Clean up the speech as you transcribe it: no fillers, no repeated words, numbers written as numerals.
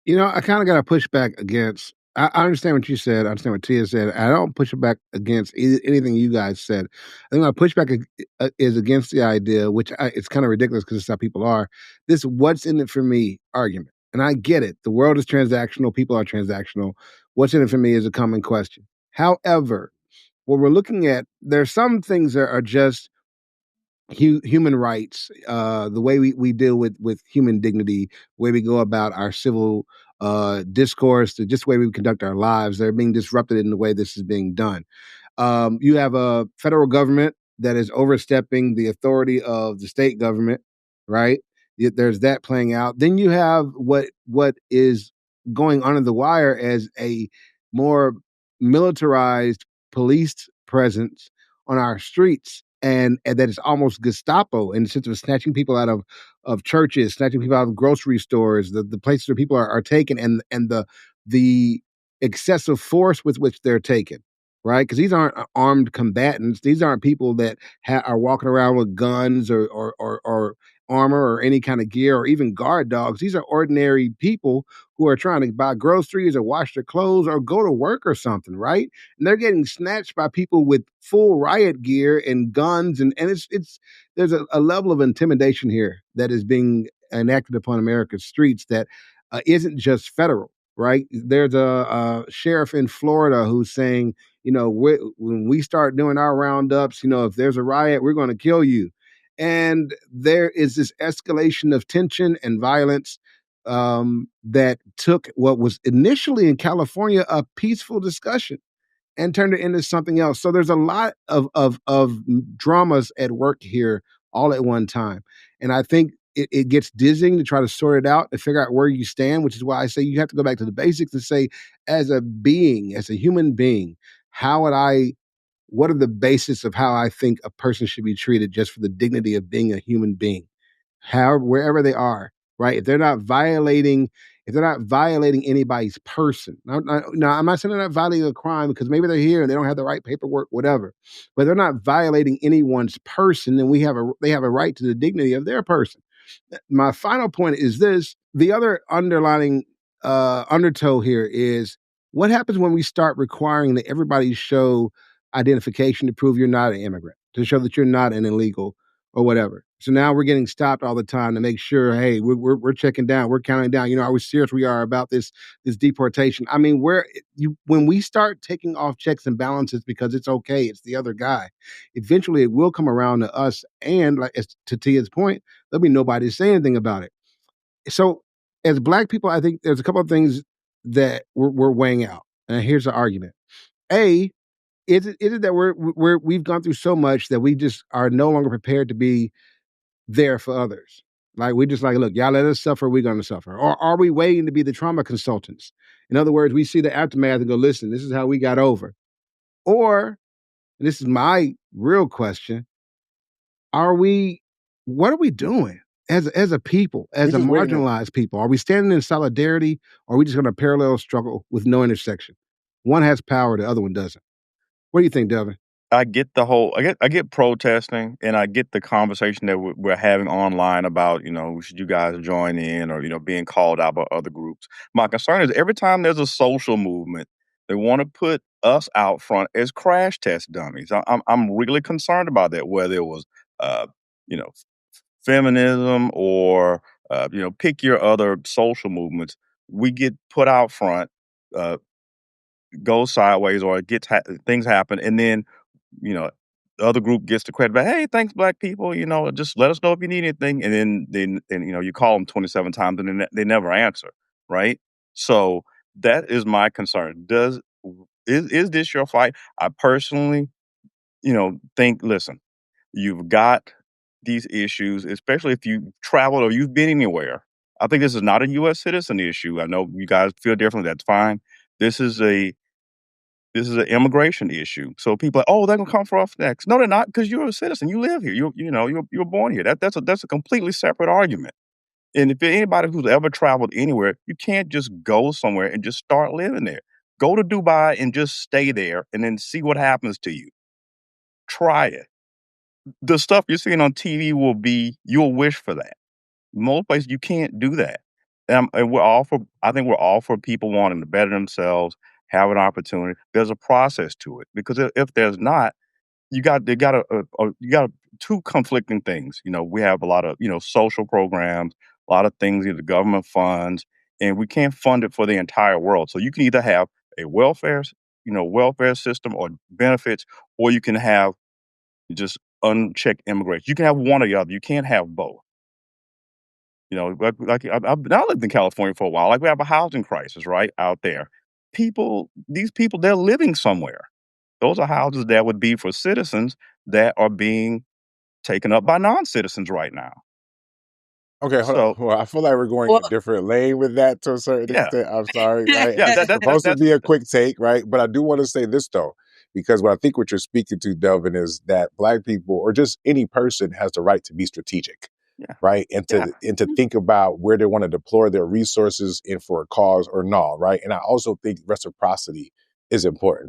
I kind of got to push back against. I understand what you said. I understand what Tia said. I don't push back against anything you guys said. I think my pushback is against the idea, which it's kind of ridiculous because it's how people are. This "what's in it for me" argument, and I get it. The world is transactional. People are transactional. What's in it for me is a common question. However, what we're looking at, there's some things that are just human rights, the way we deal with human dignity, the way we go about our civil discourse, just the way we conduct our lives, they're being disrupted in the way this is being done. You have a federal government that is overstepping the authority of the state government, right? There's that playing out. Then you have what is going under the wire as a more militarized police presence on our streets, and that it's almost Gestapo in the sense of snatching people out of churches, snatching people out of grocery stores, the places where people are taken, and the excessive force with which they're taken, right? Because these aren't armed combatants. These aren't people that are walking around with guns or armor or any kind of gear or even guard dogs. These are ordinary people who are trying to buy groceries or wash their clothes or go to work or something, right? And they're getting snatched by people with full riot gear and guns, and it's there's a level of intimidation here that is being enacted upon America's streets that isn't just federal, right? There's a sheriff in Florida who's saying, when we start doing our roundups, if there's a riot, we're going to kill you. And there is this escalation of tension and violence that took what was initially in California a peaceful discussion and turned it into something else. So there's a lot of dramas at work here all at one time. And I think it gets dizzying to try to sort it out and figure out where you stand, which is why I say you have to go back to the basics and say, as a being, as a human being, how would I what are the basis of how I think a person should be treated just for the dignity of being a human being, however, wherever they are, right? If they're not violating anybody's person. Now, I'm not saying they're not violating a crime because maybe they're here and they don't have the right paperwork, whatever. But they're not violating anyone's person, and they have a right to the dignity of their person. My final point is this: the other underlining undertow here is what happens when we start requiring that everybody show identification to prove you're not an immigrant, to show that you're not an illegal or whatever. So now we're getting stopped all the time to make sure, hey, we're checking down, we're counting down. Are we serious we are about this deportation? I mean, when we start taking off checks and balances because it's okay, it's the other guy. Eventually, it will come around to us, and like to Tia's point, there'll be nobody to say anything about it. So, as Black people, I think there's a couple of things that we're weighing out, and here's the argument: A, is it that we've gone through so much that we just are no longer prepared to be there for others? Like we just like, look, y'all let us suffer, we're gonna suffer. Or are we waiting to be the trauma consultants? In other words, we see the aftermath and go, listen, this is how we got over. Or, and this is my real question, are we what are we doing as a people, We're as a just waiting to marginalized people? Are we standing in solidarity or are we just gonna parallel struggle with no intersection? One has power, the other one doesn't. What do you think, Devin? I get I get protesting, and I get the conversation that we're having online about, should you guys join in, or, being called out by other groups. My concern is every time there's a social movement, they want to put us out front as crash test dummies. I'm really concerned about that, whether it was, uh, you know, feminism or, pick your other social movements. We get put out front, uh, go sideways, or things happen, and then you know, the other group gets the credit back. Hey, thanks, Black people. Just let us know if you need anything. And then you call them 27 times and they never answer. Right. So that is my concern. Is this your fight? I personally, think, listen, you've got these issues, especially if you traveled or you've been anywhere. I think this is not a U.S. citizen issue. I know you guys feel differently. That's fine. This is a this is an immigration issue. So people are, oh, they're gonna come for us next. No, they're not, because you're a citizen. You live here. You're born here. That's a completely separate argument. And if anybody who's ever traveled anywhere, you can't just go somewhere and just start living there. Go to Dubai and just stay there and then see what happens to you. Try it. The stuff you're seeing on TV you'll wish for that. Most places you can't do that. and we're all for I think we're all for people wanting to better themselves, have an opportunity. There's a process to it because if there's not, you got 2 conflicting things. You know, we have a lot of, social programs, a lot of things that the government funds, and we can't fund it for the entire world. So you can either have a welfare system or benefits, or you can have just unchecked immigration. You can have one or the other. You can't have both. I lived in California for a while. Like we have a housing crisis right out there. These people, they're living somewhere. Those are houses that would be for citizens that are being taken up by non-citizens right now. Okay, hold on. So, Well, I feel like we're going Well, a different lane with that to a certain yeah, extent. I'm sorry, right? yeah, It's supposed to be a quick take, right? But I do want to say this though, because what I think what you're speaking to, Delvin, is that Black people or just any person has the right to be strategic, yeah, right? And yeah. to think about where they want to deploy their resources in for a cause or not, right? And I also think reciprocity is important.